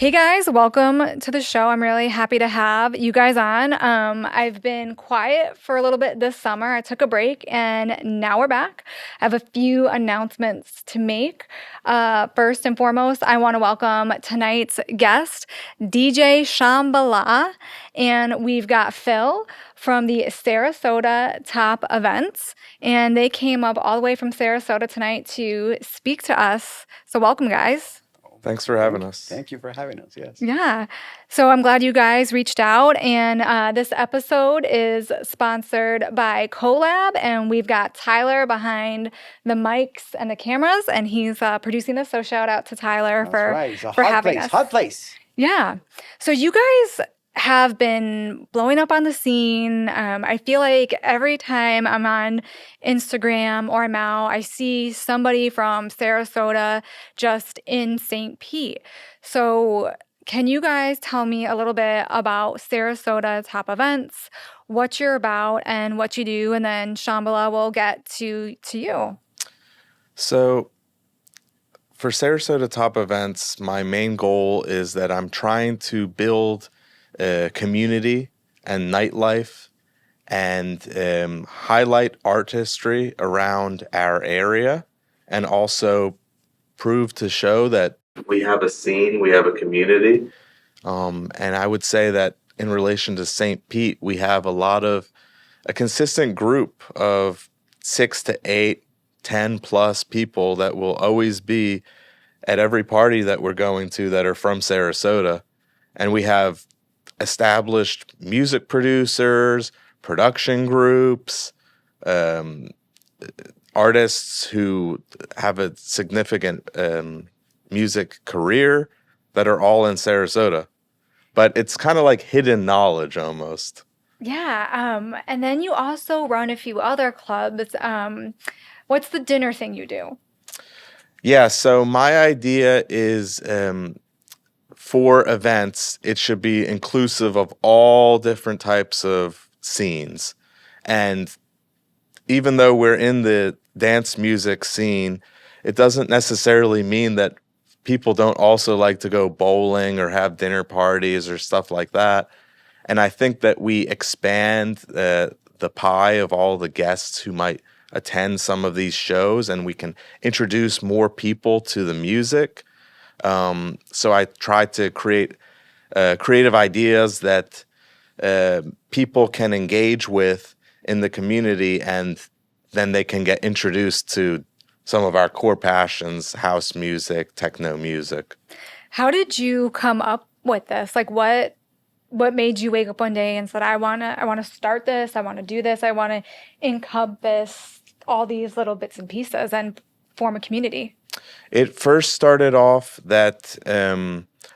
Hey guys, welcome to the show. I'm really happy to have you guys on. I've been quiet for a little bit this summer. I took a break and now we're back. I have a few announcements to make. First and foremost, I want to welcome tonight's guest, DJ Shambala, and we've got Phil from the Sarasota Top Events, and they came up all the way from Sarasota tonight to speak to us. So welcome, guys. Thanks for having us. Thank you for having us, yes. Yeah. So I'm glad you guys reached out. And this episode is sponsored by Collab. And we've got Tyler behind the mics and the cameras. And he's producing this. So shout out to Tyler for having us. Hot place. Yeah. So you guys have been blowing up on the scene. I feel like every time I'm on Instagram or I'm out, I see somebody from Sarasota just in St. Pete. So can you guys tell me a little bit about Sarasota Top Events, what you're about and what you do, and then Shambala will get to you. So for Sarasota Top Events, my main goal is that I'm trying to build community and nightlife and highlight artistry around our area and also prove to show that we have a scene, we have a community. And I would say that in relation to St. Pete, we have a consistent group of 6 to 8, 10 plus people that will always be at every party that we're going to that are from Sarasota. And we have established music producers, production groups, artists who have a significant music career that are all in Sarasota. But it's kind of like hidden knowledge almost. Yeah. And then you also run a few other clubs. What's the dinner thing you do? Yeah, so my idea is for events, it should be inclusive of all different types of scenes. And even though we're in the dance music scene, it doesn't necessarily mean that people don't also like to go bowling or have dinner parties or stuff like that. And I think that we expand the pie of all the guests who might attend some of these shows, and we can introduce more people to the music. So I try to create creative ideas that people can engage with in the community, and then they can get introduced to some of our core passions: house music, techno music. How did you come up with this? Like, what made you wake up one day and said, I wanna start this, I wanna do this, I wanna encompass all these little bits and pieces and form a community? It first started off that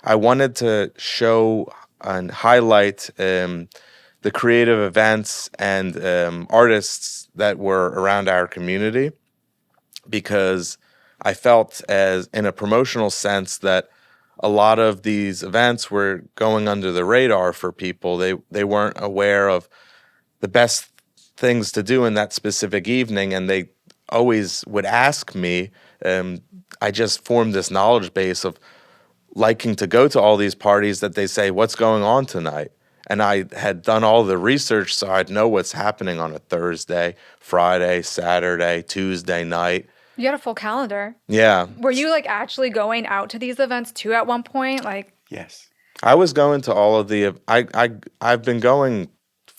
I wanted to show and highlight the creative events and artists that were around our community, because I felt, as in a promotional sense, that a lot of these events were going under the radar for people. They weren't aware of the best things to do in that specific evening, and they always would ask me. I just formed this knowledge base of liking to go to all these parties that they say, what's going on tonight? And I had done all the research, so I'd know what's happening on a Thursday, Friday, Saturday, Tuesday night. You had a full calendar. Yeah. Were you like actually going out to these events too at one point? Like, Yes. I was going to all of the, I've been going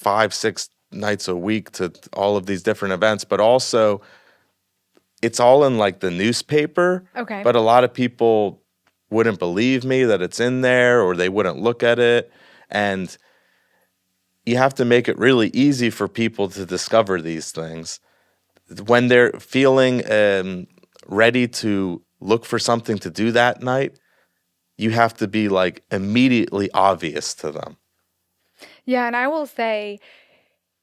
5-6 nights a week to all of these different events, but also it's all in like the newspaper. Okay. But a lot of people wouldn't believe me that it's in there, or they wouldn't look at it. And you have to make it really easy for people to discover these things. When they're feeling ready to look for something to do that night, you have to be like immediately obvious to them. Yeah, and I will say,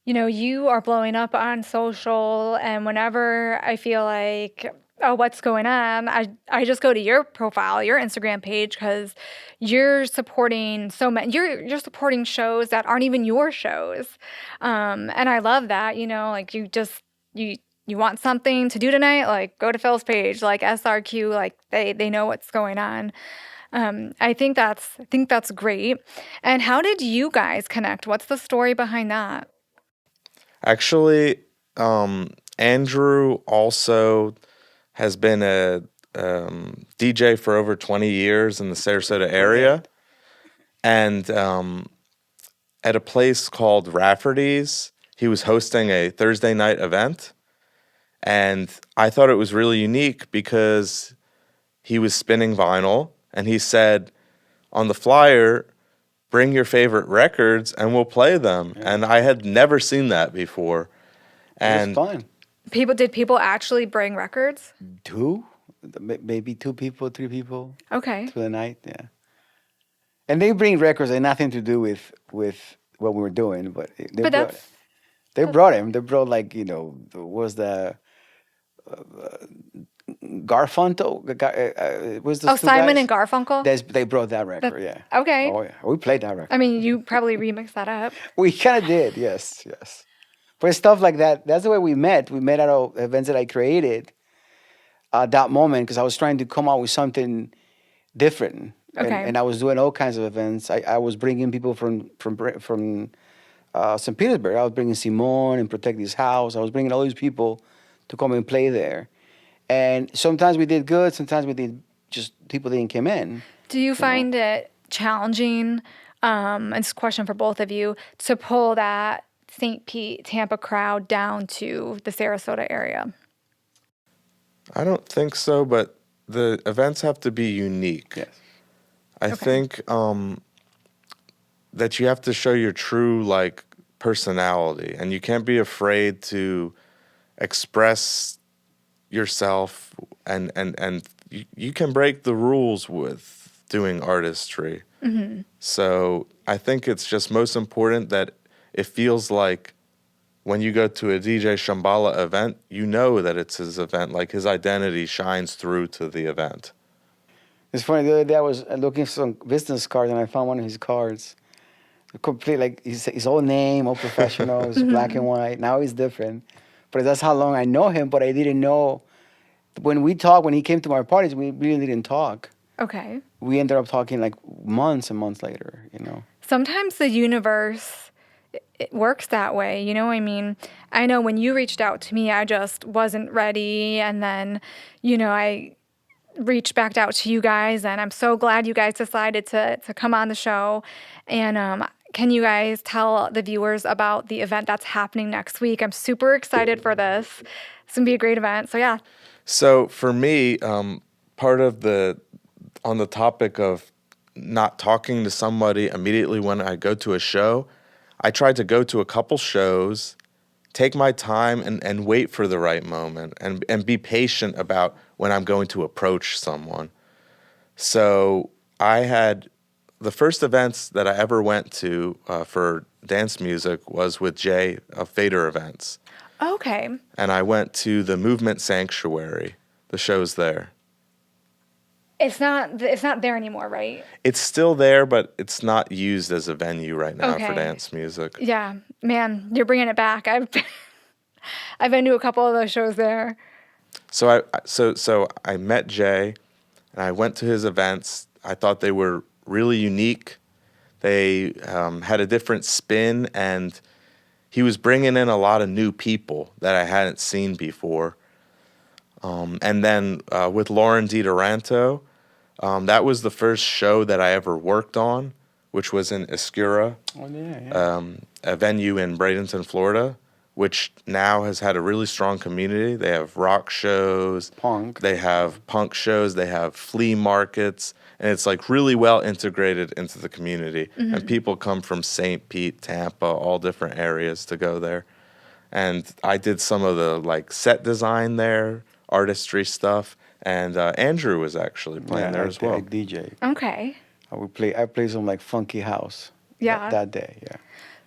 you are blowing up on social, and whenever I feel like, oh, what's going on, I just go to your profile, your Instagram page, because you're supporting so many. You're supporting shows that aren't even your shows, and I love that. Like you want something to do tonight, like go to Phil's page, like SRQ, like they know what's going on. I think that's great. And how did you guys connect? What's the story behind that? Actually, Andrew also has been a DJ for over 20 years in the Sarasota area. And at a place called Rafferty's, he was hosting a Thursday night event. And I thought it was really unique because he was spinning vinyl and he said on the flyer, bring your favorite records and we'll play them. Yeah. And I had never seen that before. And it was fun. Did people actually bring records? Maybe 2 people, 3 people. Okay. To the night, yeah. And they bring records that had nothing to do with what we were doing, but they brought him. They brought was the Garfunkel? Was the Simon and Garfunkel? They brought that record, yeah. Okay. Oh yeah, we played that record. I mean, you probably remixed that up. We kind of did, yes. But stuff like that, that's the way we met. We met at events that I created at that moment because I was trying to come out with something different. Okay. And I was doing all kinds of events. I was bringing people from St. Petersburg. I was bringing Simone and Protect This House. I was bringing all these people to come and play there. And sometimes we did good. Sometimes we did just people didn't come in. Do you find it challenging, and it's a question for both of you, to pull that St. Pete, Tampa crowd down to the Sarasota area? I don't think so, but the events have to be unique. Yes. I think that you have to show your true personality, and you can't be afraid to express yourself, and you can break the rules with doing artistry. Mm-hmm. So I think it's just most important that it feels like when you go to a DJ Shambala event, you know that it's his event, like his identity shines through to the event. It's funny, the other day I was looking for some business cards and I found one of his cards. Complete, his old name, all professional, it's black and white. Now he's different. But that's how long I know him, but I didn't know. When he came to my parties, we really didn't talk. Okay. We ended up talking months and months later, Sometimes the universe, it works that way, I mean, I know when you reached out to me, I just wasn't ready. And then, I reached back out to you guys, and I'm so glad you guys decided to come on the show. And can you guys tell the viewers about the event that's happening next week? I'm super excited for this. It's going to be a great event. So, yeah. So for me, part of on the topic of not talking to somebody immediately when I go to a show, I try to go to a couple shows, take my time and wait for the right moment and be patient about when I'm going to approach someone. So I had the first events that I ever went to for dance music was with Jay of Fader Events. Okay. And I went to the Movement Sanctuary. The show's there. It's not there anymore, right? It's still there, but it's not used as a venue right now for dance music. Yeah, man, you're bringing it back. I've been to a couple of those shows there. So I met Jay, and I went to his events. I thought they were really unique. They had a different spin, and he was bringing in a lot of new people that I hadn't seen before. And then with Lauren DiDoranto, that was the first show that I ever worked on, which was in Escura, a venue in Bradenton, Florida, which now has had a really strong community. They have rock shows, they have punk shows, they have flea markets, and it's really well integrated into the community. Mm-hmm. And people come from St. Pete, Tampa, all different areas to go there. And I did some of the set design there, artistry stuff, and Andrew was actually playing there as well. I DJ. Okay. I played some funky house. Yeah. That day. Yeah.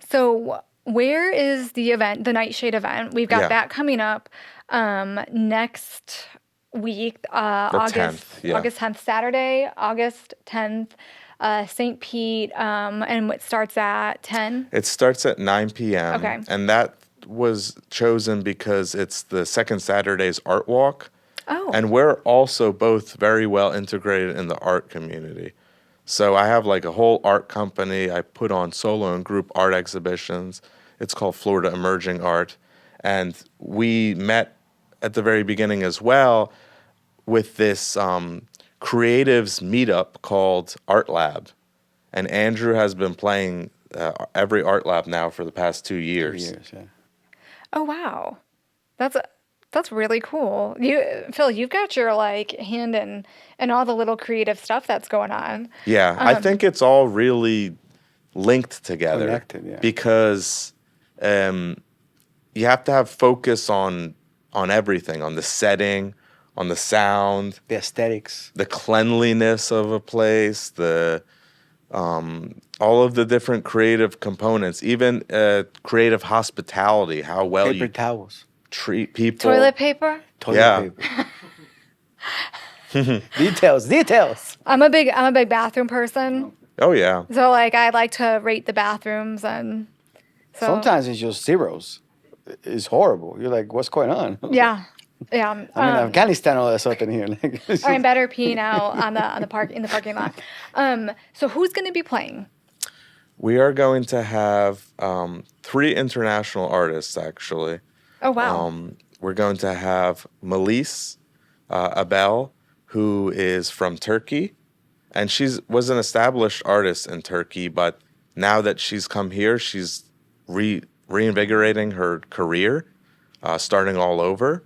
So where is the event, the Nightshade event? We've got that coming up next week, August 10th, Saturday, August 10th, St. Pete, and it starts at 10? It starts at 9 p.m. Okay. And that was chosen because it's the second Saturday's art walk. Oh. And we're also both very well integrated in the art community. So I have like a whole art company. I put on solo and group art exhibitions. It's called Florida Emerging Art. And we met at the very beginning as well with this creatives meetup called Art Lab. And Andrew has been playing every Art Lab now for the past 2 years. 2 years, yeah. Oh wow, that's really cool. Phil, you've got your like hand in all the little creative stuff that's going on. Yeah, I think it's all really linked together. Connected, yeah. Because you have to have focus on everything, on the setting, on the sound, The aesthetics. the cleanliness of a place, the all of the different creative components, even creative hospitality, how well Paper you towels. treat people. Toilet paper. Toilet Yeah. paper. Details. I'm a big bathroom person. Oh yeah. So like I like to rate the bathrooms and so Sometimes it's just zeros. It's horrible. You're like, what's going on? yeah. Yeah. I'm in Afghanistan all of a sudden here. Like, it's I'm just- better peeing out in the parking lot. So who's going to be playing? We are going to have 3 international artists actually. Oh wow. We're going to have Melis Abel, who is from Turkey, and was an established artist in Turkey, but now that she's come here, she's reinvigorating her career, starting all over.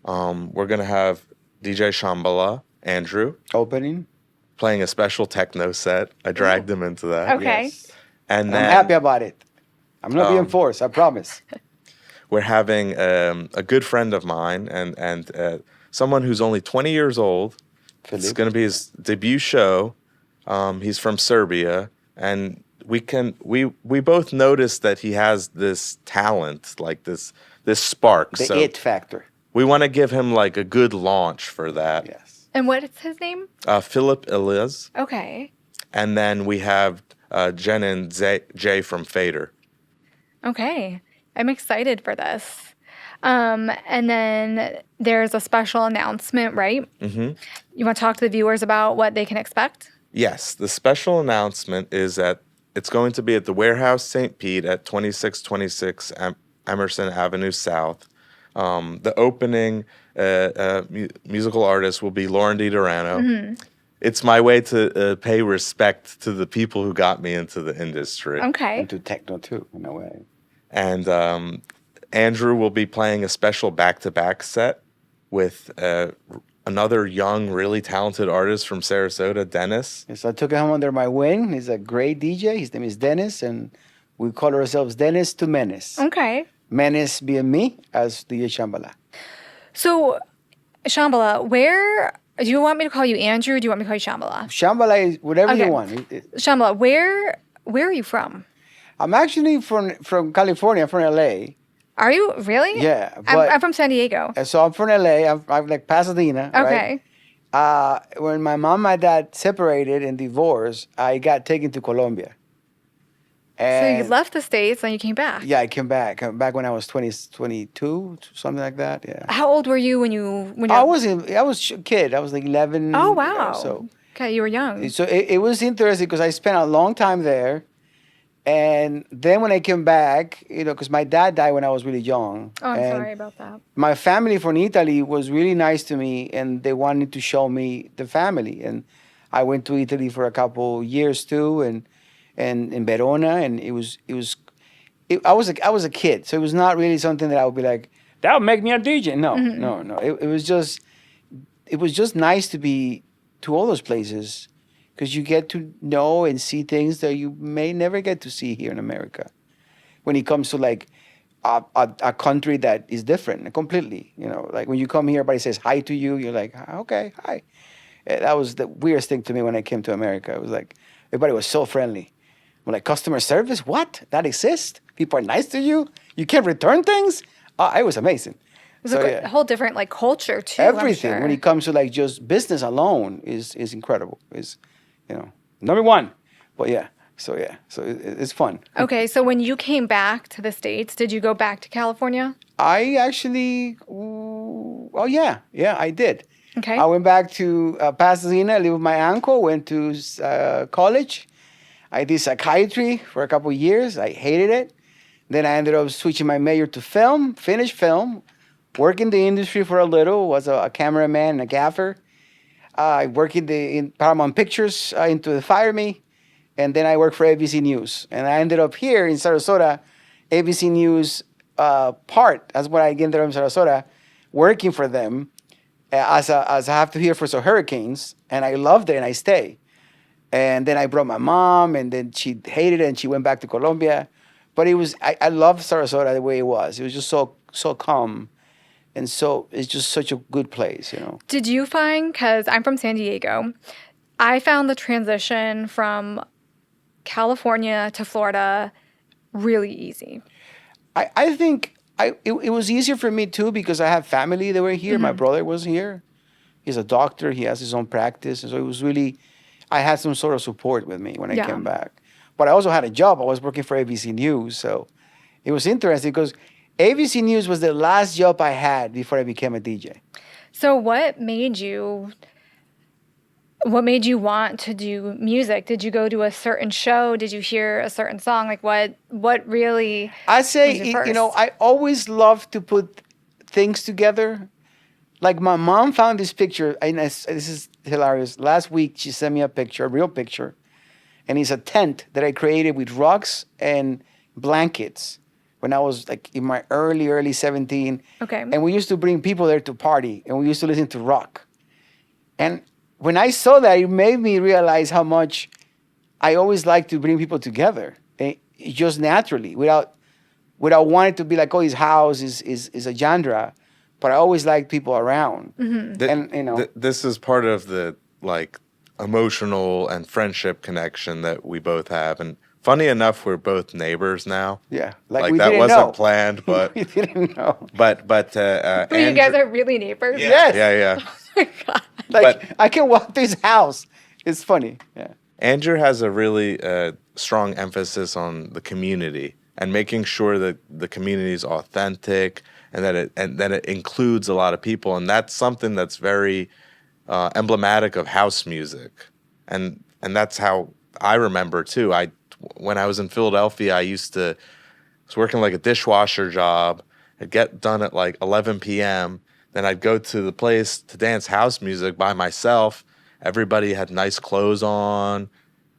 We're going to have DJ Shambala, Andrew, Opening. playing a special techno set. I dragged him into that. Okay. Yes. And I'm then happy about it. I'm not being forced, I promise. we're having a good friend of mine and someone who's only 20 years old. It's Philip. going to be his debut show. He's from Serbia, and we both noticed that he has this talent, like this spark. The So it factor. we want to give him like a good launch for that. Yes. And what is his name? Philip Eliz, Okay. and then we have Jen and Jay from Fader. Okay. I'm excited for this. And then there's a special announcement, right? Mm-hmm. You want to talk to the viewers about what they can expect? Yes, the special announcement is that it's going to be at the Warehouse St. Pete at 2626 Emerson Avenue South. The opening musical artist will be Lauren DiDorano. Mm-hmm. It's my way to pay respect to the people who got me into the industry. Okay. And to techno too, in a way. And Andrew will be playing a special back-to-back set with another young, really talented artist from Sarasota, Dennis. Yes, I took him under my wing. He's a great DJ. His name is Dennis, and we call ourselves Dennis to Menace. Okay. Menace being me as DJ Shambala. So, Shambala, where do you want me to call you Andrew? Or do you want me to call you Shambala? Shambala is whatever Okay. you want. Shambala, where are you from? I'm actually from California, from LA. Are you really? Yeah, I'm but from San Diego. so I'm from LA. I'm like Pasadena. Okay. Right? When my mom and my dad separated and divorced, I got taken to Colombia. So And you left the States and you came back. Yeah, I came back. When I was 22, something like that. Yeah. How old were you when you? I was a kid. I was like 11. Oh wow. So Okay, you were young. it was interesting because I spent a long time there. And then when I came back, because my dad died when I was really young. Oh, I'm and sorry about that. My family from Italy was really nice to me, and they wanted to show me the family. And I went to Italy for a couple years too, and in Verona, and I was a kid, so it was not really something that I would be like, that would make me a DJ. No, no. It was just nice to be to all those places. Because you get to know and see things that you may never get to see here in America. When it comes to like a country that is different completely, like when you come here, everybody says hi to you. You're like, okay, hi. That was the weirdest thing to me when I came to America. It was like everybody was so friendly. I'm like, customer service? What? That exists? People are nice to you? You can't return things? It was amazing. It was a whole different like culture too. Everything I'm sure. when it comes to like just business alone is incredible. Number one. But so it's fun. Okay, so when you came back to the States, did you go back to California? I actually Well, yeah, I did. Okay. I went back to Pasadena, lived with my uncle, went to college. I did psychiatry for a couple of years. I hated it. Then I ended up switching my major to film, finished film, worked in the industry for a little, was a cameraman and a gaffer. I worked in Paramount Pictures until they fired me. And then I worked for ABC News. And I ended up here in Sarasota, ABC News part. That's what I ended up in Sarasota, working for them as I have to here for some hurricanes. And I loved it and I stayed. And then I brought my mom, and then she hated it and she went back to Colombia. But I loved Sarasota the way it was. It was just so calm. And so it's just such a good place, you know. Did you find, because I'm from San Diego, I found the transition from California to Florida really easy. I think it was easier for me too because I have family that were here. My brother was here. He's a doctor. He has his own practice. And so it was really, I had some sort of support with me when I came back. But I also had a job. I was working for ABC News. So it was interesting because ABC News was the last job I had before I became a DJ. So what made you want to do music? Did you go to a certain show? Did you hear a certain song? Like what really I say, was your first? I always love to put things together. Like my mom found this picture, and this is hilarious. Last week, she sent me a picture, a real picture. And it's a tent that I created with rugs and blankets when I was like in my early 17. Okay. And we used to bring people there to party, and we used to listen to rock. And when I saw that, it made me realize how much I always like to bring people together, just naturally, without wanting to be like, oh, his house is a genre. But I always like people around. And, This is part of the, like, emotional and friendship connection that we both have. And funny enough, we're both neighbors now. Yeah. Like we that didn't wasn't know. planned, but We didn't know. but So you guys are really neighbors? Yes. Yeah. Oh my God. Like, I can walk to his house. It's funny. Yeah. Andrew has a really strong emphasis on the community and making sure that the community is authentic and that it includes a lot of people. And that's something that's very emblematic of house music. And that's how I remember too. When I was in Philadelphia, I was working like a dishwasher job. I'd get done at like 11 p.m. Then I'd go to the place to dance house music by myself. Everybody had nice clothes on,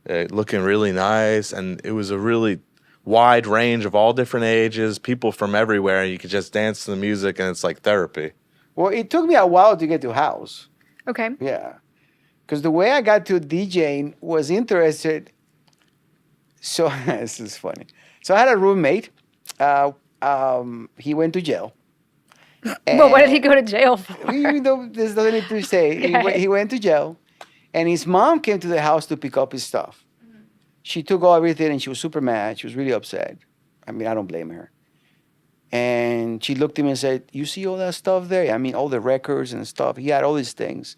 looking really nice. And it was a really wide range of all different ages, people from everywhere. And you could just dance to the music, and it's like therapy. Well, it took me a while to get to house. Okay. Yeah. Because the way I got to DJing was interested. So this is funny. So I had a roommate. He went to jail. Well, what did he go to jail for? Even though this doesn't need to say, Okay. he went to jail. And his mom came to the house to pick up his stuff. She took everything and she was super mad. She was really upset. I mean, I don't blame her. And she looked at me and said, "You see all that stuff there? I mean, all the records and stuff. He had all these things.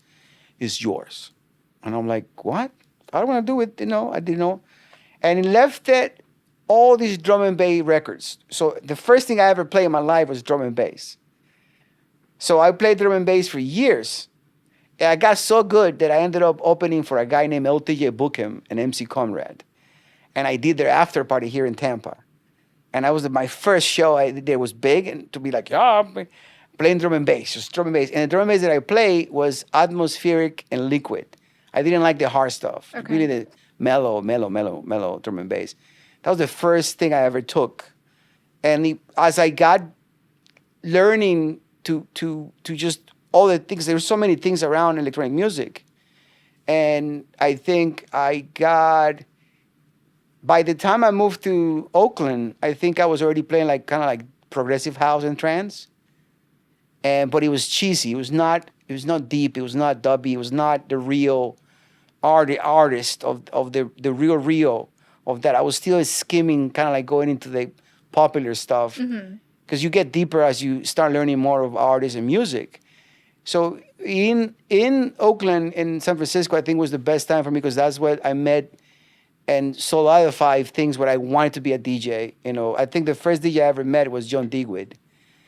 It's yours." And I'm like, "What? I don't want to do it." I didn't know. And he left it, all these drum and bass records. So the first thing I ever played in my life was drum and bass. So I played drum and bass for years. And I got so good that I ended up opening for a guy named LTJ Bookham and MC Conrad. And I did their after party here in Tampa. And that was my first show I did. It was big, and to be like, yeah, I'm playing drum and bass, just drum and bass. And the drum and bass that I played was atmospheric and liquid. I didn't like the hard stuff. Okay. Really the mellow drum and bass. That was the first thing I ever took. And as I got learning to just all the things, there were so many things around electronic music. And I think by the time I moved to Oakland, I think I was already playing kind of like progressive house and trance. But it was cheesy. It was not deep. It was not dubby. It was not the real artist of the real of that. I was still skimming, kind of like going into the popular stuff. Because you get deeper as you start learning more of artists and music. So in Oakland and San Francisco, I think was the best time for me because that's where I met and solidified things where I wanted to be a DJ. I think the first DJ I ever met was John Digweed.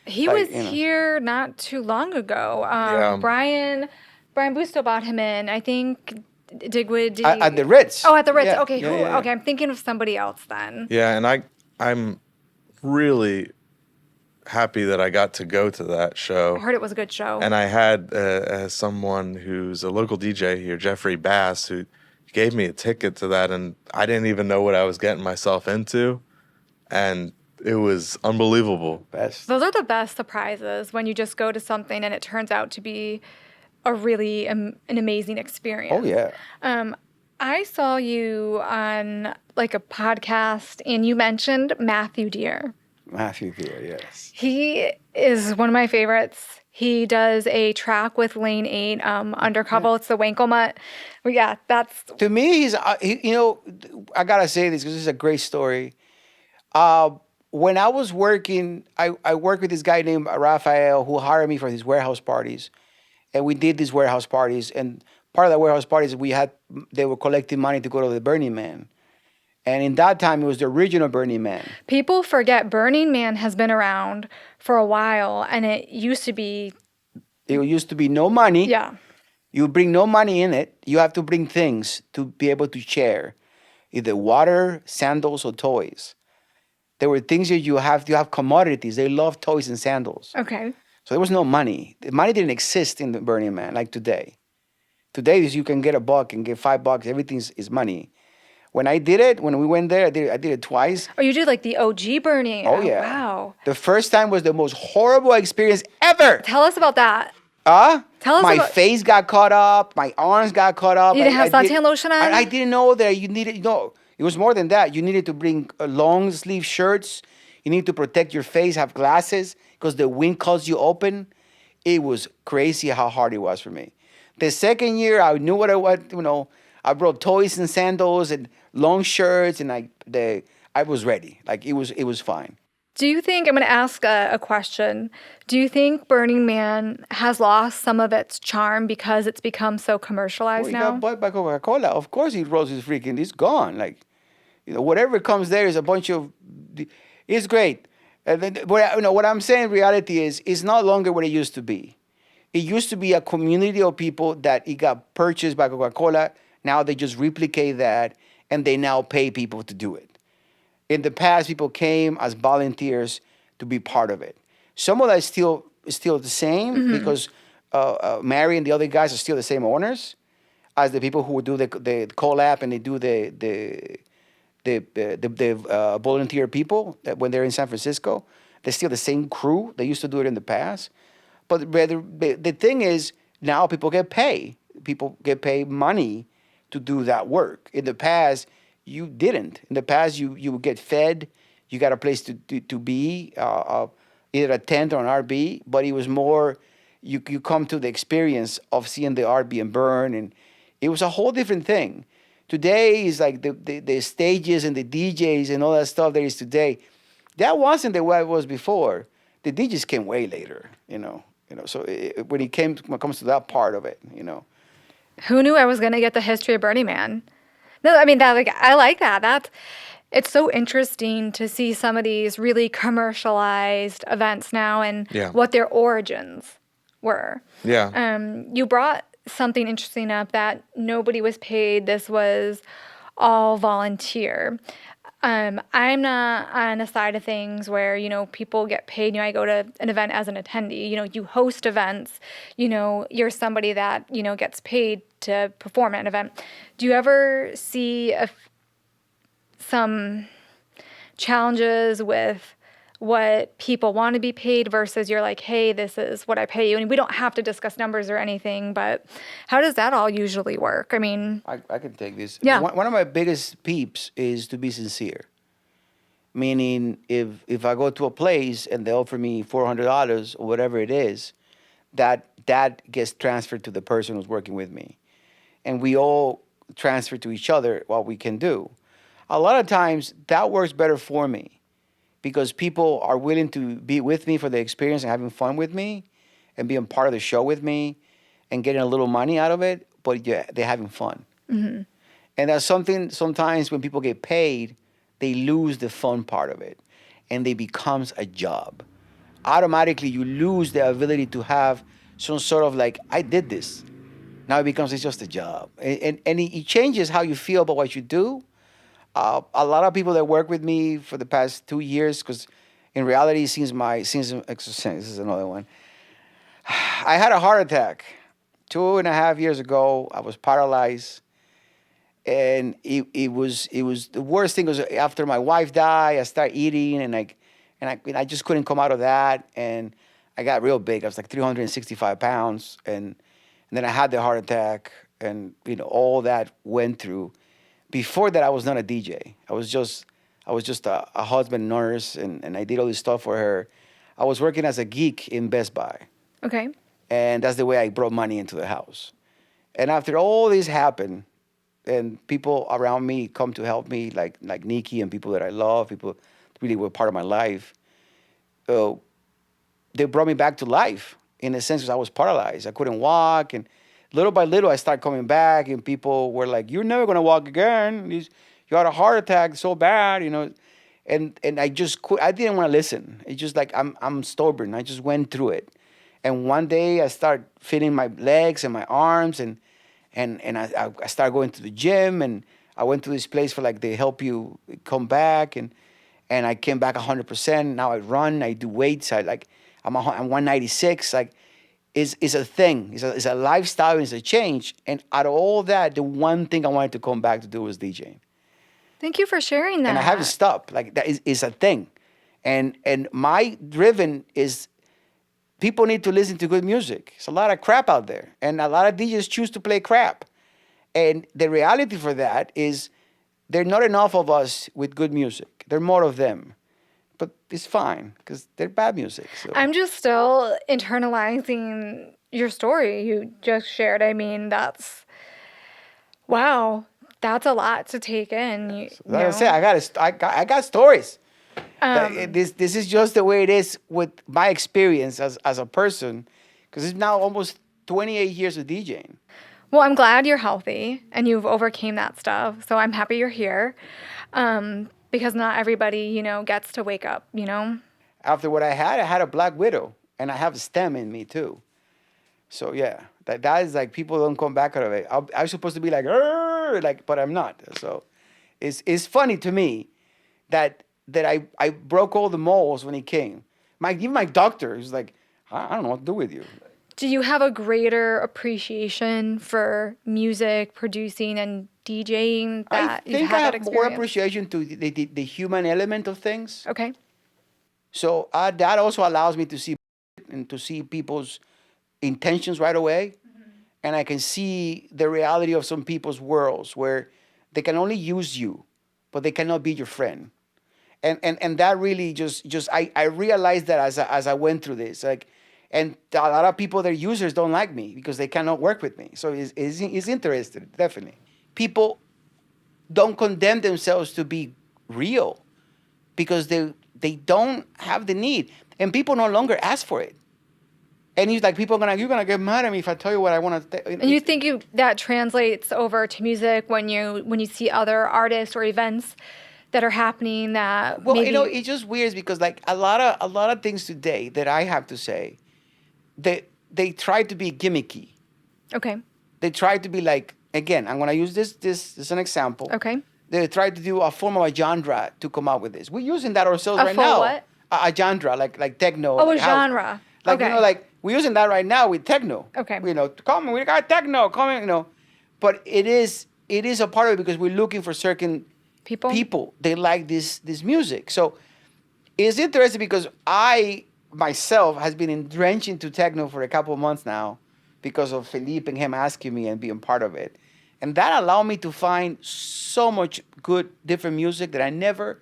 He Like, was here not too long ago. Yeah. Brian Busto bought him in. I think Digwood. At the Ritz. Oh, at the Ritz. Yeah, Okay, yeah, cool. yeah, yeah. Okay, I'm thinking of somebody else then. Yeah, and I'm really happy that I got to go to that show. I heard it was a good show. And I had someone who's a local DJ here, Jeffrey Bass, who gave me a ticket to that, and I didn't even know what I was getting myself into, and it was unbelievable. Best. Those are the best surprises when you just go to something and it turns out to be a really an amazing experience. Oh, yeah. I saw you on like a podcast and you mentioned Matthew Deere. Matthew Deere, yes. He is one of my favorites. He does a track with Lane 8, Undercover. It's the Winklemut. But yeah, that's... To me, he's, I got to say this because this is a great story. When I was working, I worked with this guy named Raphael who hired me for these warehouse parties. And we did these warehouse parties. And part of the warehouse parties, they were collecting money to go to the Burning Man. And in that time, it was the original Burning Man. People forget Burning Man has been around for a while, and it used to be... It used to be no money. Yeah. You bring no money in it. You have to bring things to be able to share, either water, sandals, or toys. There were things that you have commodities. They love toys and sandals. Okay. So there was no money. The money didn't exist in the Burning Man like today. Today, you can get $1 and get $5. Everything is money. When I did it, when we went there, I did it twice. Oh, you did like the OG Burning? Oh, yeah. Wow. The first time was the most horrible experience ever. Tell us about that. Tell us my about... face got caught up. My arms got caught up. You didn't have suntan lotion on? I didn't know that you needed, it was more than that. You needed to bring long sleeve shirts. You need to protect your face, have glasses, because the wind cuts you open. It was crazy how hard it was for me. The second year, I knew what I want, I brought toys and sandals and long shirts, and I was ready. Like, it was fine. Do you think, I'm going to ask a question, do you think Burning Man has lost some of its charm because it's become so commercialized He now? got bought by Coca-Cola. Of course he rolls his freaking, it's gone. Like, whatever comes there is a bunch of, it's great. And then, what I'm saying in reality is, it's no longer what it used to be. It used to be a community of people that it got purchased by Coca-Cola. Now they just replicate that, and they now pay people to do it. In the past, people came as volunteers to be part of it. Some of that is still the same because Mary and the other guys are still the same owners as the people who do the collab and they do the volunteer people that when they're in San Francisco. They're still the same crew. They used to do it in the past. But the thing is, now people get paid. People get paid money to do that work. In the past, you didn't. In the past, you would get fed. You got a place to be, either a tent or an RV. But it was more, you come to the experience of seeing the RV and burn. And it was a whole different thing. Today is like the stages and the DJs and all that stuff there is today. That wasn't the way it was before. The DJs came way later, So when it comes to that part of it, Who knew I was going to get the history of Burning Man? No, I mean, I like that. It's so interesting to see some of these really commercialized events now and what their origins were. Yeah. You brought something interesting up that nobody was paid. This was all volunteer. I'm not on a side of things where, people get paid. I go to an event as an attendee. You host events. You're somebody that, gets paid to perform at an event. Do you ever see some challenges with what people want to be paid versus you're like, hey, this is what I pay you? And we don't have to discuss numbers or anything, but how does that all usually work? I mean... I can take this. Yeah. One of my biggest peeps is to be sincere. Meaning, if I go to a place and they offer me $400 or whatever it is, that gets transferred to the person who's working with me. And we all transfer to each other what we can do. A lot of times, that works better for me because people are willing to be with me for the experience and having fun with me and being part of the show with me and getting a little money out of it, but they're having fun. Mm-hmm. And that's something sometimes when people get paid, they lose the fun part of it and it becomes a job. automatically you lose the ability to have some sort of like, I did this. Now it becomes, it's just a job. And it changes how you feel about what you do. A lot of people that work with me for the past 2 years, because in reality, since this is another one. I had a heart attack 2.5 years ago. I was paralyzed, and it was the worst thing was after my wife died. I started eating, and I just couldn't come out of that, and I got real big. I was like 365 pounds, and then I had the heart attack, and all that went through. Before that, I was not a DJ. I was just a husband nurse, and I did all this stuff for her. I was working as a geek in Best Buy. Okay. And that's the way I brought money into the house. And after all this happened, and people around me come to help me, like Nikki and people that I love, people really were part of my life. They brought me back to life in a sense because I was paralyzed. I couldn't walk, and little by little I started coming back, and people were like, "You're never gonna walk again. You had a heart attack so bad, And I just I didn't want to listen. It's just like I'm stubborn. I just went through it. And one day I started feeling my legs and my arms, and I started going to the gym, and I went to this place for like they help you come back, and I came back 100%. Now I run, I do weights, I'm 196. Like it's a thing. It's a lifestyle, and it's a change. And out of all that, the one thing I wanted to come back to do was DJing. Thank you for sharing that. And I haven't stopped. Like that is a thing. And my driven is people need to listen to good music. There's a lot of crap out there. And a lot of DJs choose to play crap. And the reality for that is there are not enough of us with good music. There are more of them. But it's fine because they're bad music. So. I'm just still internalizing your story you just shared. I mean, wow. That's a lot to take in. Like I said, I got stories. This is just the way it is with my experience as a person, because it's now almost 28 years of DJing. Well, I'm glad you're healthy and you've overcame that stuff. So I'm happy you're here, because not everybody, gets to wake up. After what I had a black widow, and I have a stem in me too. So yeah, that is like people don't come back out of it. I'm supposed to be like, but I'm not. So it's funny to me that I broke all the molds when he came. Even my doctor was like, I don't know what to do with you. Do you have a greater appreciation for music, producing, and DJing that you've had that experience? I have more appreciation to the human element of things. Okay. So that also allows me to see people's intentions right away. Mm-hmm. And I can see the reality of some people's worlds where they can only use you, but they cannot be your friend. And that really I realized that as I went through this, and a lot of people, their users don't like me because they cannot work with me. So it's interesting, definitely. People don't condemn themselves to be real because they don't have the need. And people no longer ask for it. And he's like, you're gonna get mad at me if I tell you what I want to. And you think that translates over to music when you see other artists or events that are happening that? Well, it's just weird because like a lot of things today that I have to say, they try to be gimmicky. Okay. They try to be like, again, I'm gonna use this as an example. Okay. They try to do a form of a genre to come up with this. We're using that ourselves right now. What? A genre like techno. Oh, a genre. Like, okay. We're using that right now with techno. Okay. Come, we got techno coming, But it is a part of it because we're looking for certain people. They like this music. So it's interesting because I myself has been drenched into techno for a couple of months now because of Felipe and him asking me and being part of it. And that allowed me to find so much good different music that I never,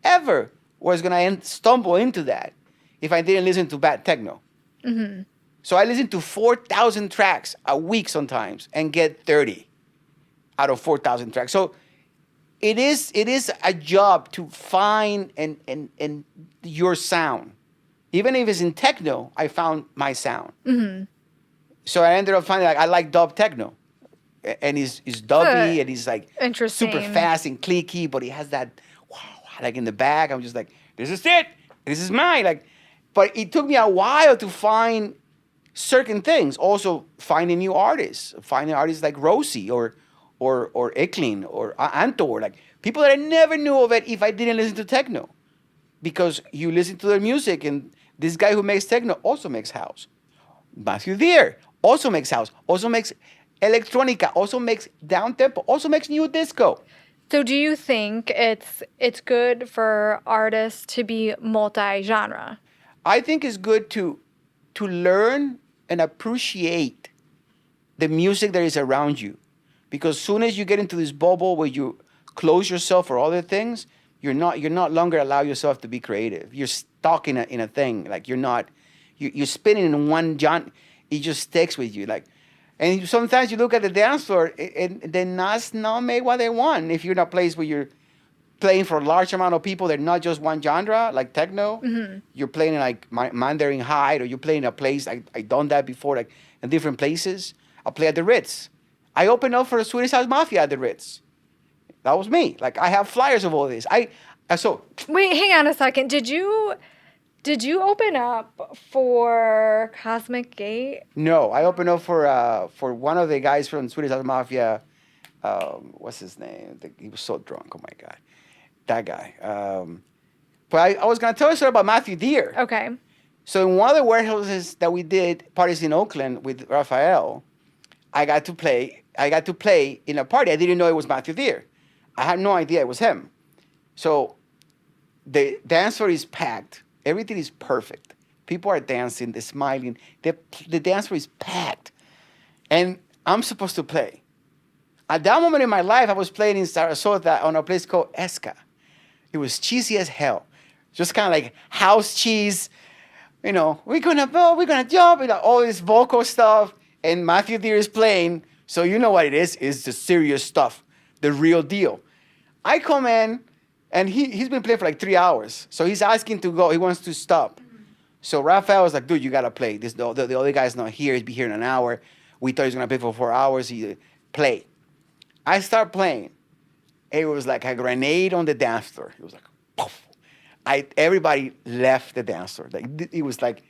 ever was going to stumble into that if I didn't listen to bad techno. Mm-hmm. So I listen to 4,000 tracks a week sometimes and get 30 out of 4,000 tracks. So it is a job to find and your sound. Even if it's in techno, I found my sound. Mm-hmm. So I ended up finding I like dub techno. And he's dubby and he's like super fast and clicky, but he has that wow, like in the back. I'm just like, this is it. This is mine. But it took me a while to find certain things. Also, finding new artists, finding artists like Rosie or Eklund or Antor, like people that I never knew of it if I didn't listen to techno. Because you listen to their music, and this guy who makes techno also makes house. Matthew Deere also makes house, also makes electronica, also makes down tempo, also makes new disco. So do you think it's good for artists to be multi-genre? I think it's good to learn and appreciate the music that is around you, because soon as you get into this bubble where you close yourself for other things, you're not longer allow yourself to be creative. You're stuck in a thing, like you're spinning in one genre. It just sticks with you, like. And sometimes you look at the dance floor, and then that's not make what they want. If you're in a place where you're playing for a large amount of people, they're not just one genre, like techno. Mm-hmm. You're playing in like Mandarin High, or you're playing a place. I done that before, like in different places. I play at the Ritz. I opened up for the Swedish House Mafia at the Ritz. That was me. Like I have flyers of all this. So wait, hang on a second. Did you open up for Cosmic Gate? No, I opened up for one of the guys from Swedish House Mafia. What's his name? He was so drunk. Oh my God, that guy. But I was gonna tell you something about Matthew Deere. Okay. So in one of the warehouses that we did parties in Oakland with Rafael, I got to play in a party. I didn't know it was Matthew Deere. I had no idea it was him. So the dance floor is packed. Everything is perfect. People are dancing, they're smiling. The dance floor is packed. And I'm supposed to play. At that moment in my life, I was playing in Sarasota on a place called Esca. It was cheesy as hell. Just kind of like house cheese. You know, we're gonna jump, all this vocal stuff. And Matthew Deere is playing. So you know what it is. It's the serious stuff, the real deal. I come in, and he's been playing for like 3 hours. So he's asking to go. He wants to stop. So Rafael was like, dude, you got to play. The other guy's not here. He'll be here in an hour. We thought he was going to play for 4 hours. He play. I start playing. It was like a grenade on the dance floor. It was like, poof. Everybody left the dance floor. Like, it was like,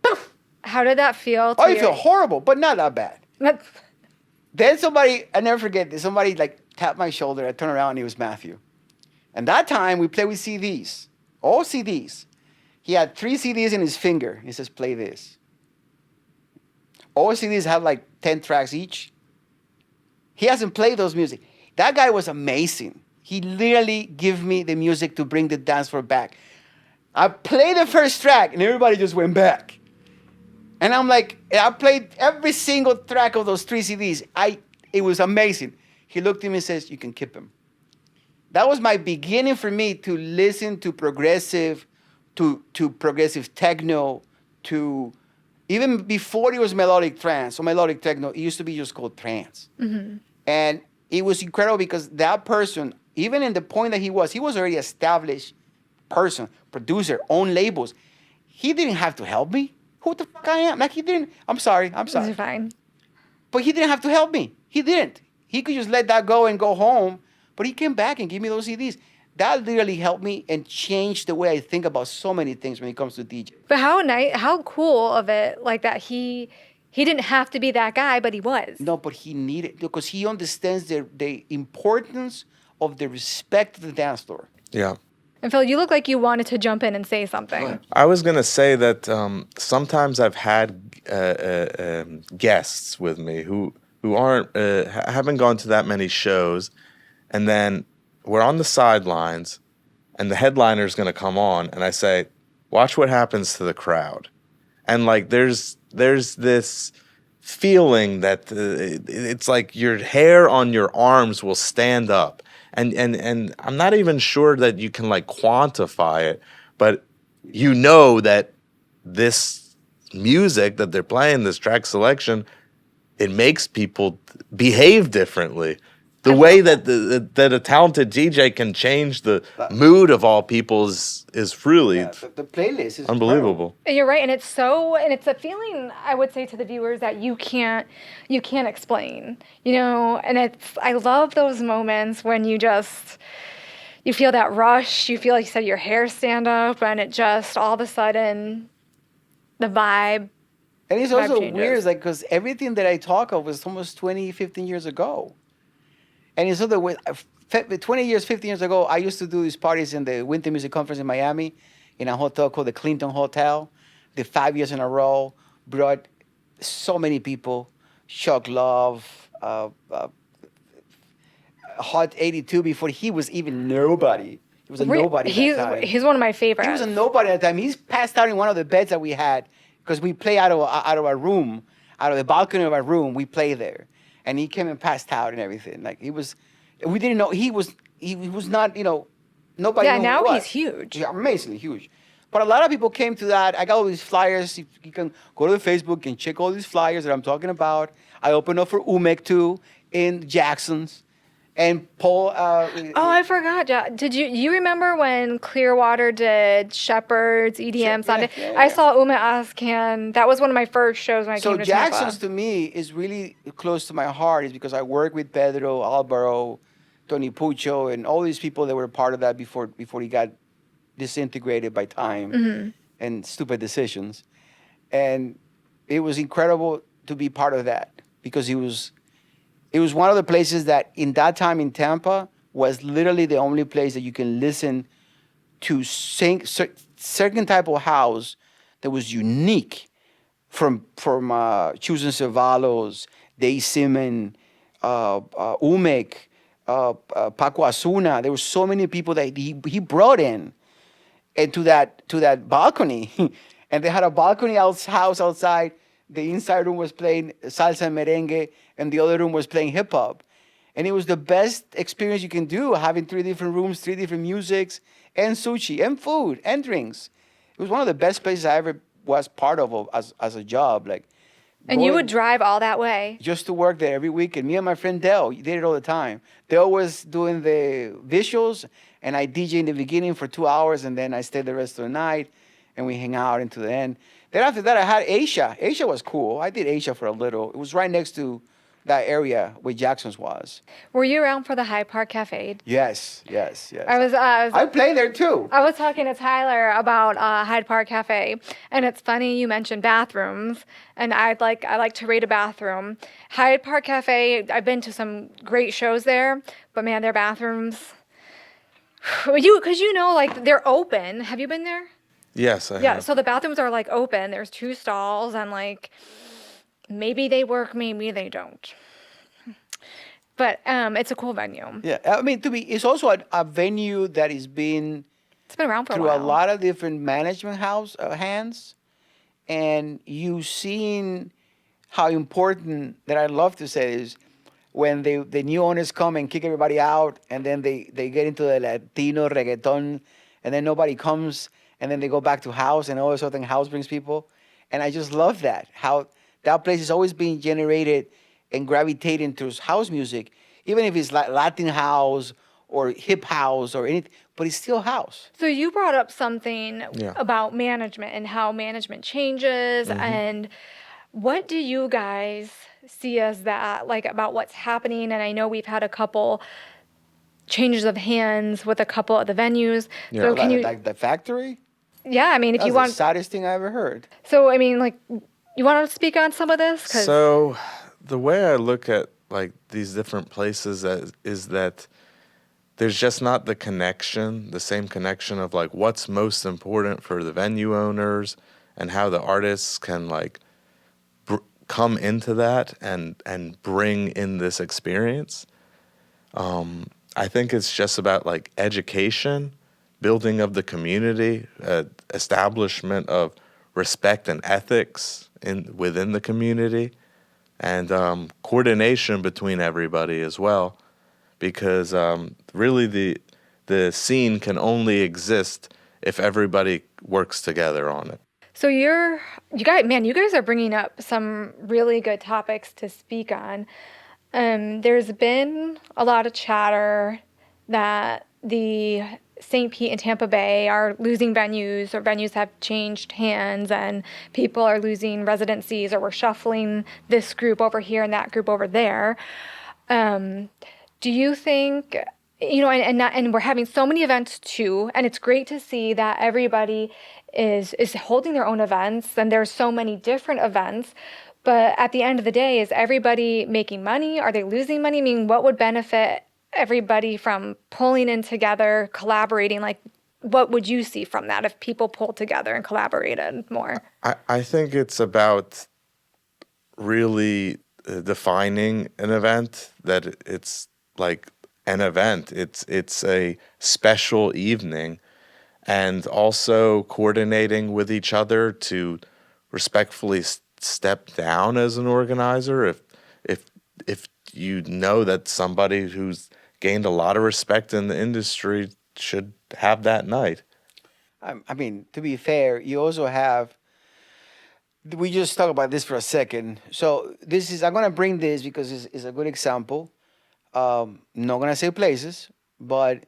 poof. How did that feel? Oh, you feel horrible, but not that bad. Then I never forget this. Somebody like tapped my shoulder. I turned around, and it was Matthew. And that time, we played with CDs, all CDs. He had 3 CDs in his finger. He says, play this. All CDs have like 10 tracks each. He hasn't played those music. That guy was amazing. He literally gave me the music to bring the dance floor back. I played the first track, and everybody just went back. And I'm like, I played every single track of those 3 CDs. It was amazing. He looked at me and says, you can keep him. That was my beginning for me to listen to progressive, to progressive techno, to even before it was melodic trance or melodic techno, it used to be just called trance. Mm-hmm. And it was incredible because that person, even in the point that he was already established person, producer, own labels. He didn't have to help me. Who the fuck I am? Like he didn't. I'm sorry. You're fine. But he didn't have to help me. He didn't. He could just let that go and go home. But he came back and gave me those CDs. That literally helped me and changed the way I think about so many things when it comes to DJ. But how cool of it, like that he didn't have to be that guy, but he was. No, but he needed, because he understands the importance of the respect of the dance floor. Yeah. And Phil, you look like you wanted to jump in and say something. I was going to say that sometimes I've had guests with me who haven't gone to that many shows, and then we're on the sidelines, and the headliner's going to come on, and I say, watch what happens to the crowd. And like there's this feeling that it's like your hair on your arms will stand up. And I'm not even sure that you can like quantify it, but you know that this music that they're playing, this track selection, it makes people behave differently. The way that that a talented DJ can change the mood of all people is really the playlist is unbelievable. And you're right, and it's a feeling I would say to the viewers that you can't explain, you know. And I love those moments when you just you feel that rush. You feel like you said your hair stand up, and it just all of a sudden the vibe. And it's Vibe also changes. weird, like, because everything that I talk of was almost 20, 15 years ago. And it's other way, 20 years, 15 years ago, I used to do these parties in the Winter Music Conference in Miami in a hotel called the Clinton Hotel. Did 5 years in a row, brought so many people. Chuck Love, Hot 82 before he was even nobody. He was a nobody at that time. He's one of my favorites. He was a nobody at the time. He's passed out in one of the beds that we had because we play out of our room, out of the balcony of our room. We play there, and he came and passed out and everything. Like he was, we didn't know he was not, nobody. Yeah, knew now who he he's was. huge. Yeah, amazingly huge. But a lot of people came to that. I got all these flyers. You can go to the Facebook and check all these flyers that I'm talking about. I opened up for Umek too in Jackson's. And Paul. I forgot. Did you remember when Clearwater did Shepherd's EDM Sunday? Yeah. I saw Uma Askan. That was one of my first shows when I came to Jackson's Tampa. to me is really close to my heart, is because I work with Pedro Alvaro, Tony Pucho, and all these people that were part of that before he got disintegrated by time and stupid decisions. And it was incredible to be part of that because it was one of the places that in that time in Tampa was literally the only place that you can listen to certain type of house that was unique from Chusen Cevallos, Dave Simon, Umek, Paco Asuna. There were so many people that he brought in and to that balcony. And they had a balcony house outside. The inside room was playing salsa and merengue, and the other room was playing hip hop. And it was the best experience you can do, having 3 different rooms, 3 different musics, and sushi, and food, and drinks. It was one of the best places I ever was part of as a job. Like, And you would drive all that way? Just to work there every week. And me and my friend Dale did it all the time. Dale was doing the visuals, and I DJ in the beginning for 2 hours, and then I stayed the rest of the night, and we hang out into the end. Then after that, I had Asia. Asia was cool. I did Asia for a little. It was right next to that area where Jackson's was. Were you around for the Hyde Park Cafe? Yes. I played there too. I was talking to Tyler about Hyde Park Cafe, and it's funny you mentioned bathrooms, and I like to rate a bathroom. Hyde Park Cafe, I've been to some great shows there, but man, their bathrooms, because like they're open. Have you been there? Yes, I Yeah, have. so the bathrooms are like open. There's 2 stalls, and like maybe they work, maybe they don't. But it's a cool venue. Yeah, I mean, it's also a venue that is being It's been around for through a while. a lot of different management hands, and you seen how important that I love to say is when the new owners come and kick everybody out, and then they get into the Latino reggaeton, and then nobody comes, and then they go back to house, and all of a sudden house brings people. And I just love that, how that place is always being generated and gravitating towards house music, even if it's like Latin house or hip house or anything, but it's still house. So you brought up something Yeah. about management and how management changes, and what do you guys see as that, like about what's happening? And I know we've had a couple changes of hands with a couple of the venues. Yeah. So can you, Like the factory? yeah, I mean, if That's you the want, saddest thing I ever heard. so I mean, like, you want to speak on some of this? 'Cause So the way I look at like these different places is that there's just not the same connection of like what's most important for the venue owners and how the artists can like come into that and bring in this experience. I think it's just about like education, building of the community, establishment of respect and ethics within the community, and coordination between everybody as well, because really the scene can only exist if everybody works together on it. So you guys are bringing up some really good topics to speak on. There's been a lot of chatter that the St. Pete and Tampa Bay are losing venues, or venues have changed hands, and people are losing residencies, or we're shuffling this group over here and that group over there. Do you think and we're having so many events too, and it's great to see that everybody is holding their own events, and there's so many different events. But at the end of the day, is everybody making money? Are they losing money? I mean, what would benefit everybody from pulling in together, collaborating? Like, what would you see from that if people pulled together and collaborated more? I think it's about really defining an event, that it's like an event. It's a special evening, and also coordinating with each other to respectfully step down as an organizer if if you know that somebody who's gained a lot of respect in the industry should have that night. I mean, to be fair, you also have. We just talk about this for a second. So this is. I'm gonna bring this because it's a good example. Not gonna say places, but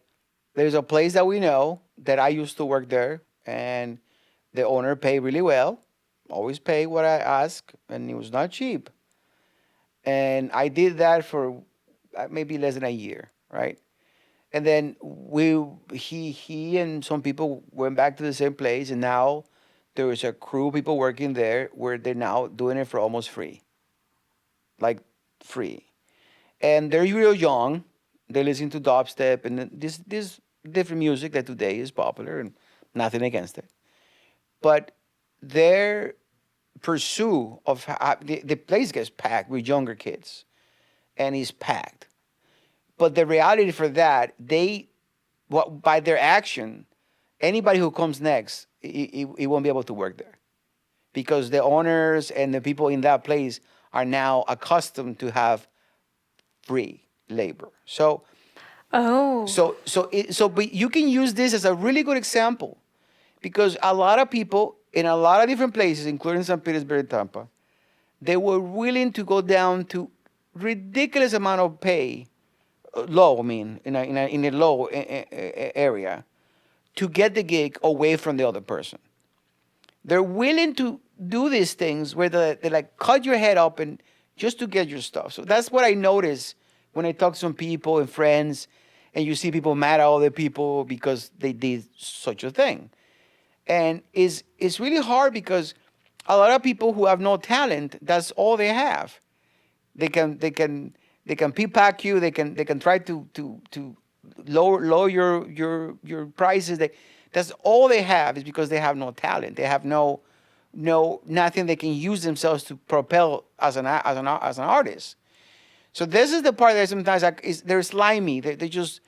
there's a place that we know that I used to work there, and the owner paid really well. Always pay what I ask, and it was not cheap. And I did that for maybe less than a year, right? And then he and some people went back to the same place, and now there is a crew of people working there where they're now doing it for almost free, like free. And they're real young. They listen to dubstep and this different music that today is popular, and nothing against it. But their pursuit of the place gets packed with younger kids, and it's packed. But the reality for that, by their action, anybody who comes next, it won't be able to work there, because the owners and the people in that place are now accustomed to have free labor. So, Oh, but you can use this as a really good example, because a lot of people in a lot of different places, including St. Petersburg and Tampa, they were willing to go down to ridiculous amount of pay, low. I mean, in a low area, to get the gig away from the other person. They're willing to do these things where they like cut your head up and just to get your stuff. So that's what I notice when I talk to some people and friends, and you see people mad at other people because they did such a thing. And it's really hard because a lot of people who have no talent, that's all they have. They can p-pack you. They can try to lower your prices. That's all they have, is because they have no talent. They have no nothing they can use themselves to propel as an artist. So this is the part that sometimes they're slimy. They just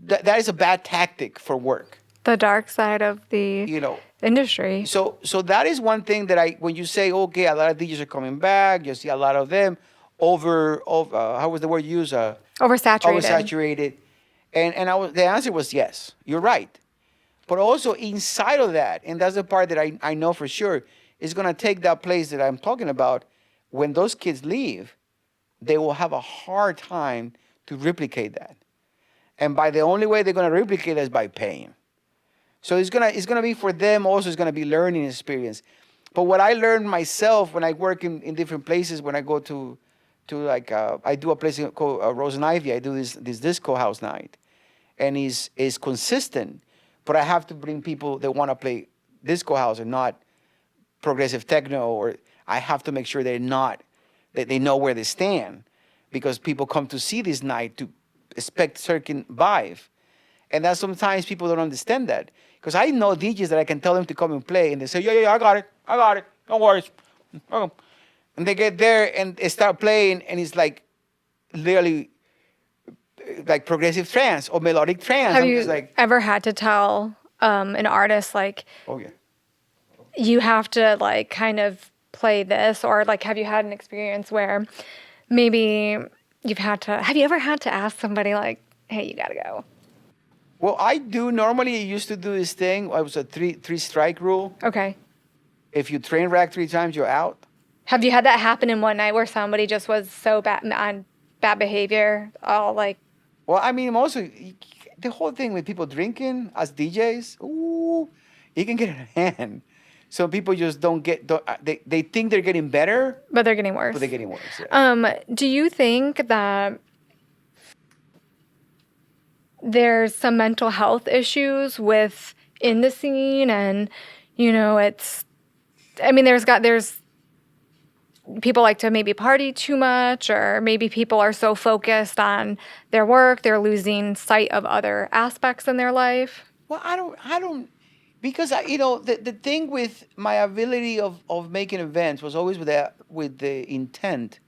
that is a bad tactic for work. the dark side of the industry. So that is one thing that when you say, okay, a lot of DJs are coming back, you see a lot of them over how was the word used? Oversaturated. And the answer was yes, you're right. But also inside of that, and that's the part that I know for sure, is going to take that place that I'm talking about. When those kids leave, they will have a hard time to replicate that. And by the only way they're going to replicate that is by paying. So it's gonna be for them also. It's gonna be learning experience. But what I learned myself when I work in different places, when I go to like I do a place called Rose and Ivy. I do this disco house night, and is consistent. But I have to bring people that want to play disco house and not progressive techno, or I have to make sure that they know where they stand, because people come to see this night to expect certain vibe. And that sometimes people don't understand that. Because I know DJs that I can tell them to come and play, and they say, yeah, I got it, don't worry. And they get there and they start playing, and it's like literally like progressive trance or melodic trance. Have you ever had to tell an artist, like, oh yeah, you have to like kind of play this, or like, have you had an experience where maybe have you ever had to ask somebody like, hey, you gotta go? Well, I do. Normally, I used to do this thing. I was a three strike rule. Okay. If you train rack 3 times, you're out. Have you had that happen in one night where somebody just was so bad behavior, all like? Well, I mean, also the whole thing with people drinking as DJs, ooh, you can get in a hand. Some people just they think they're getting better, But they're getting worse. but they're getting worse. Yeah. Do you think that there's some mental health issues within the scene, and it's. I mean, there's people like to maybe party too much, or maybe people are so focused on their work they're losing sight of other aspects in their life. Well, I don't, because the thing with my ability of making events was always with the intent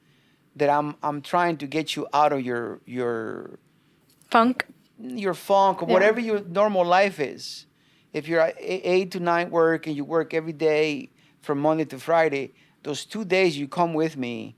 that I'm trying to get you out of your Funk. funk or Yeah. whatever your normal life is. If you're at 8 to 9 work and you work every day from Monday to Friday, those 2 days you come with me,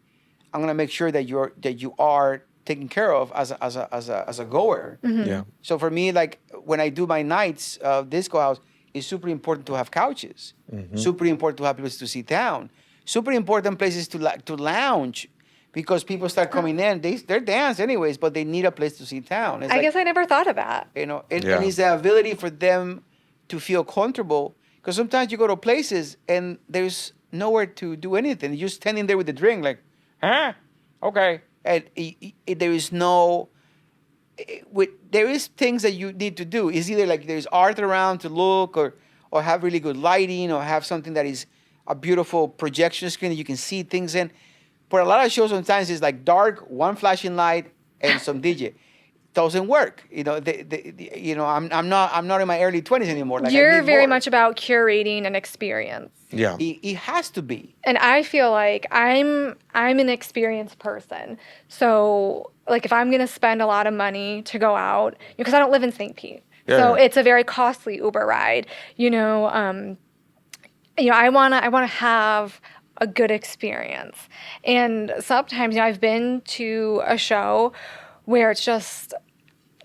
I'm gonna make sure that you are taken care of as a goer. Yeah. So for me, like when I do my nights of disco house, it's super important to have couches. Super important to have places to sit down. Super important places to lounge, because people start coming in. They're dance anyways, but they need a place to sit down. It's I like, guess I never thought of that. and Yeah. it's the ability for them to feel comfortable. Because sometimes you go to places and there's nowhere to do anything. You're just standing there with the drink, like, huh? Okay. And there is no. There is things that you need to do. It's either like there's art around to look, or have really good lighting, or have something that is a beautiful projection screen that you can see things in. But a lot of shows sometimes it's like dark, one flashing light, and some DJ. Doesn't work. I'm not in my early 20s anymore. Like, I You're need very more. much about curating an experience. Yeah. It has to be. And I feel like I'm an experienced person. So like if I'm going to spend a lot of money to go out, because I don't live in St. Pete. So Yeah. it's a very costly Uber ride. I want to have a good experience. And sometimes I've been to a show where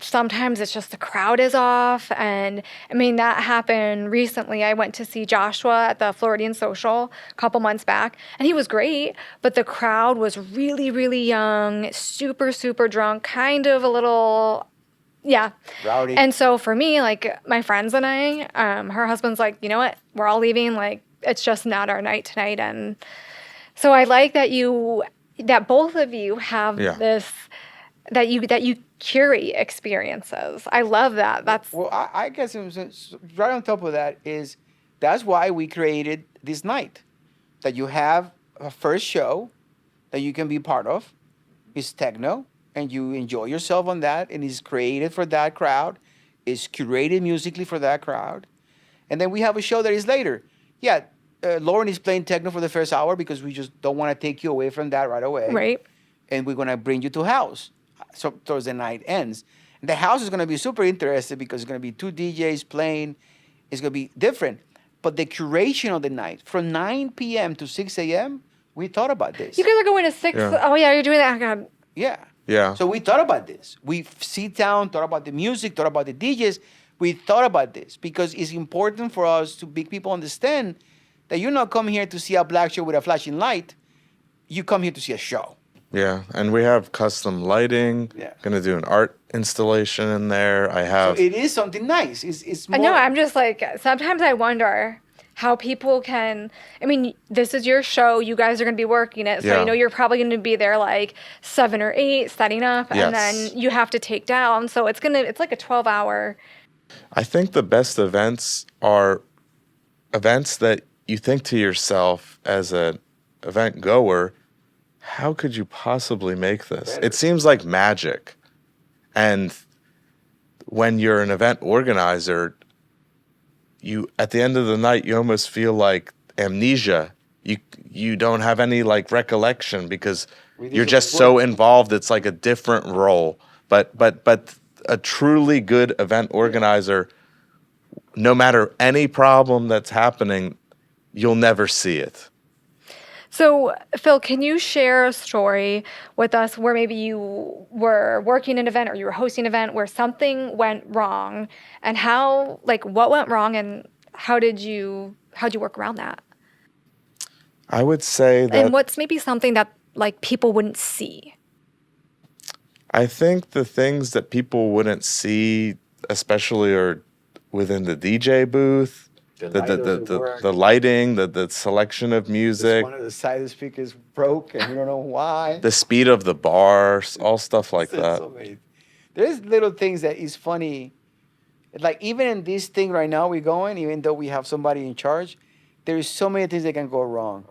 sometimes it's just the crowd is off. And I mean, that happened recently. I went to see Joshua at the Floridian Social a couple months back, and he was great, but the crowd was really, really young, super, super drunk, kind of a little, yeah. Rowdy. And so for me, like my friends and I, her husband's like, you know what, we're all leaving. Like, it's just not our night tonight. And so I like that both of you have Yeah. this, that you curate experiences. I love that. Well, I guess it was right on top of that's why we created this night, that you have a first show that you can be part of. It's techno, and you enjoy yourself on that, and it's created for that crowd. It's curated musically for that crowd. And then we have a show that is later. Yeah, Lauren is playing techno for the first hour because we just don't want to take you away from that right away. Right. And we're going to bring you to house. So towards the night ends. And the house is going to be super interesting because it's going to be 2 DJs playing. It's going to be different. But the curation of the night, from 9 p.m. to 6 a.m., we thought about this. You guys are going to 6. Yeah. Oh yeah, you're doing that. Oh, God. Yeah. Yeah. So we thought about this. We sit down, thought about the music, thought about the DJs. We thought about this because it's important for us to make people understand that you're not coming here to see a black show with a flashing light. You come here to see a show. Yeah, and we have custom lighting. Yeah. Gonna do an art installation in there. I So have. it is something nice. It's I more. know. I'm just like, sometimes I wonder how people can. I mean, this is your show. You guys are going to be working it, so Yeah. you're probably going to be there like 7 or 8 setting up, and Yes. then you have to take down. So it's like a 12-hour. I think the best events are events that you think to yourself as an event goer, how could you possibly make this? It seems like magic. And when you're an event organizer, you at the end of the night you almost feel like amnesia. You don't have any like recollection because you're just so involved. It's like a different role. But a truly good event organizer, no matter any problem that's happening, you'll never see it. So, Phil, can you share a story with us where maybe you were working an event or you were hosting an event where something went wrong, and what went wrong, and how'd you work around that? I would say that And what's maybe something that like people wouldn't see? I think the things that people wouldn't see, especially are within the DJ booth, the lighting, the selection of music, One of the side speakers broke, and we don't know why. the speed of the bar, all stuff like that. there's little things that is funny. Like even in this thing right now we're going, even though we have somebody in charge, there is so many things that can go wrong.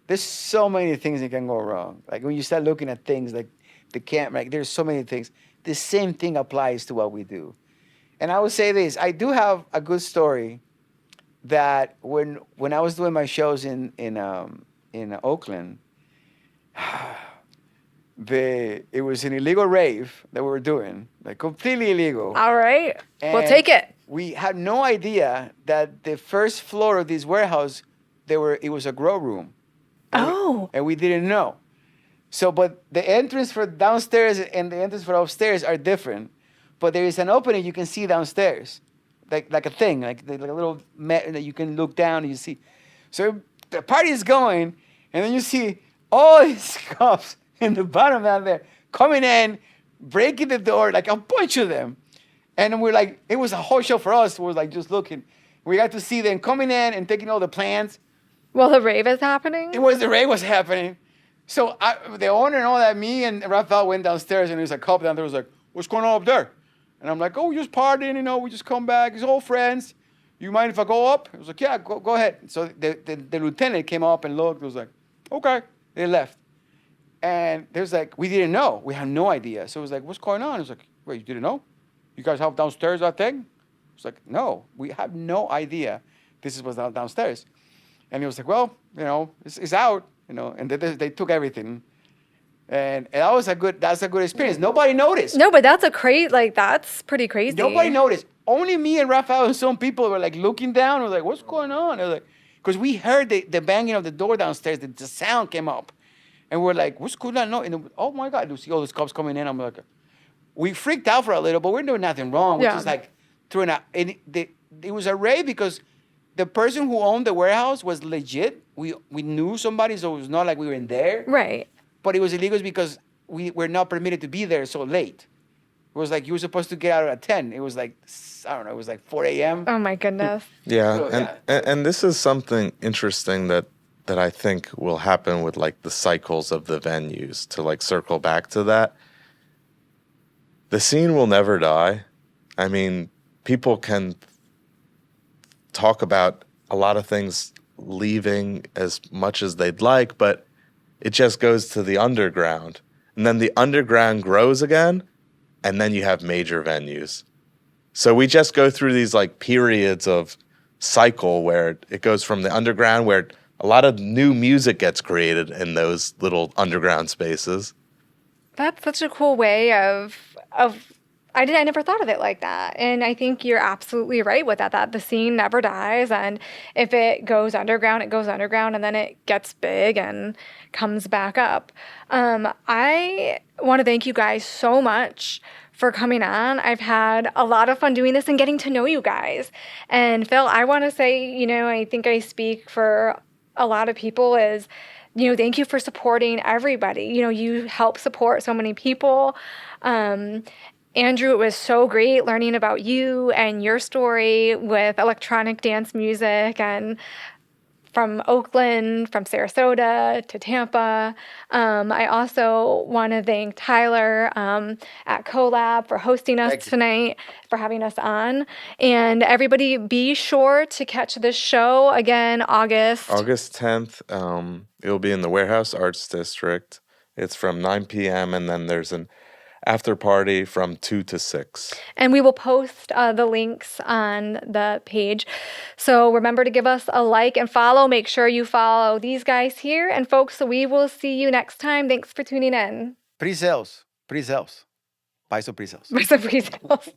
There's so many things that can go wrong. Like when you start looking at things like the camp, like there's so many things. The same thing applies to what we do. And I would say this, I do have a good story that when I was doing my shows in Oakland, it was an illegal rave that we were doing, like completely illegal. All right. We'll And take it. We had no idea that the first floor of this warehouse, it was a grow room. Oh. And we didn't know. So, but the entrance for downstairs and the entrance for upstairs are different. But there is an opening you can see downstairs, like a thing, like a little mat that you can look down and you see. So the party is going, and then you see all these cops in the bottom down there coming in, breaking the door, like a bunch of them. And we're like, it was a whole show for us. We were like just looking. We got to see them coming in and taking all the plants. Well, the rave is happening. The rave was happening. So the owner and all that, me and Rafael went downstairs, and there was a couple down there. Was like, "What's going on up there?" And I'm like, "Oh, we're just partying, we just come back. It's all friends. You mind if I go up?" He was like, "Yeah, go ahead." So the lieutenant came up and looked. It was like, "Okay." They left, and there's like, we didn't know. We had no idea. So it was like, "What's going on?" It was like, "Wait, you didn't know? You guys have downstairs that thing?" It's like, "No, we have no idea. This was downstairs." And he was like, "Well, it's out." And they took everything, and that's a good experience. Nobody noticed. No, but that's that's pretty crazy. Nobody noticed. Only me and Rafael and some people were like looking down. We're like, "What's going on?" Like, because we heard the banging of the door downstairs. The sound came up, and we're like, "What's going on?" And oh my God, you see all those cops coming in. I'm like, we freaked out for a little, but we're doing nothing wrong. We're just like throwing out. And it was a rave because the person who owned the warehouse was legit. We knew somebody, so it was not like we were in there. Right. But it was illegal because we were not permitted to be there so late. It was like you were supposed to get out at 10. It was like, I don't know, it was like 4 a.m. Oh my goodness. Yeah, So, and this is something interesting that I think will happen with like the cycles of the venues. To like circle back to that, the scene will never die. I mean, people can talk about a lot of things leaving as much as they'd like, but it just goes to the underground. And then the underground grows again, and then you have major venues. So we just go through these like periods of cycle where it goes from the underground, where a lot of new music gets created in those little underground spaces. That's such a cool way of I never thought of it like that. And I think you're absolutely right with that the scene never dies. And if it goes underground, it goes underground, and then it gets big and comes back up. I want to thank you guys so much for coming on. I've had a lot of fun doing this and getting to know you guys. And Phil, I want to say, I think I speak for a lot of people is, thank you for supporting everybody. You help support so many people. Andrew, it was so great learning about you and your story with electronic dance music, and from Oakland, from Sarasota to Tampa. I also want to thank Tyler at CoLab for hosting us tonight, for having us on. And everybody, be sure to catch this show again, August 10th. It'll be in the Warehouse Arts District. It's from 9 p.m. and then there's an after party from 2 to 6. And we will post the links on the page. So remember to give us a like and follow. Make sure you follow these guys here. And folks, we will see you next time. Thanks for tuning in. Pre-sales. Buy some pre-sales. Buy some pre-sales.